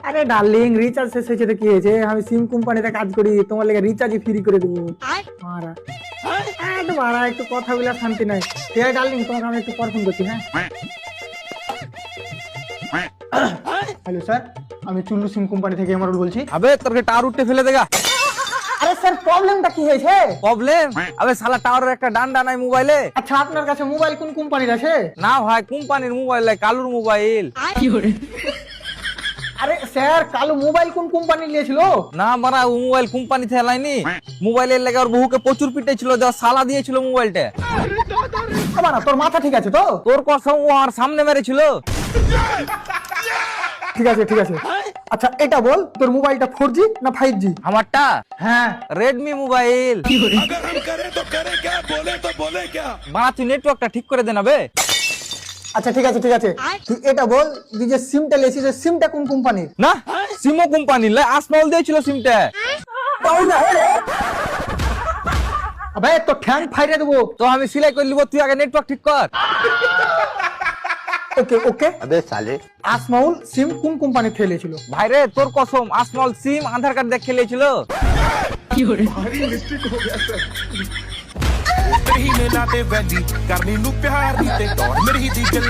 আরে darling, recharge শেষ হয়েছে তো কি হয়েছে? আমি সিম কোম্পানিতে কাজ করি, তোমার লেগে রিচার্জ ফ্রি করে দেবো। মারা একটু মারা, একটু কথা বলে শান্তি নাই। ঠিক আছে ডার্লিং, তোমাকে আমি একটু পর ফোন করছি। হ্যাঁ, হ্যালো স্যার, আমি চুল্লু সিম কোম্পানি থেকে এমআরউল বলছি। আবে তোর টাওয়ার উঠে ফেলে দেগা। আরে স্যার, প্রবলেমটা কি হয়েছে? প্রবলেম? আবে শালা টাওয়ারের একটা ডান্ডা নাই মোবাইলে। আচ্ছা, আপনার কাছে মোবাইল কোন কোম্পানির আছে? না ভাই, কোম্পানির মোবাইল নাই, কালুর মোবাইল। আরে স্যার, কালো মোবাইল কোন কোম্পানি নিয়েছিল? না মারা, ও মোবাইল কোম্পানি থেকে লাইনি। মোবাইলের লেগে ওর বহুকে প্রচুর পিটাইছিল, যা শালা দিয়েছিল মোবাইলটা। না, তোর মাথা ঠিক আছে তো? তোর কসম, ও আমার সামনে মেরেছিল। ঠিক আছে ঠিক আছে। আচ্ছা এটা বল, তোর মোবাইলটা 4G না 5G? আমারটা হ্যাঁ। Redmi mobile. अगर हम करें तो करें क्या, बोले तो बोले क्या। বাড়া তুই নেটওয়ার্কটা ঠিক করে দে না বে। আচ্ছা ঠিক আছে ঠিক আছে, তুই এটা বল, তুই যে সিমটা লেছিস, সিমটা কোন কোম্পানির? না, সিমো কোম্পানি লে, আসমাউল দিয়েছিল সিমটা। আবে তো ঠ্যাং ফাইরে দেবো। তো আমি সিলাই করে নিব, তুই আগে নেটওয়ার্ক ঠিক কর। ওকে ওকে। अबे साले আসমাউল সিম কোন কোম্পানি থেকে লেছিল? ভাইরে তোর কসম, আসমাউল সিম আধার কার্ড দেখে খেলেছিল। ਹੀ ਮੇਲਾ ਤੇ ਵੈਲੀ ਕਰਨੀ ਨੂੰ ਪਿਆਰ ਦੀ ਤੇ ਦੌੜ ਮੇਰੀ ਦੀ ਗੱਲਾਂ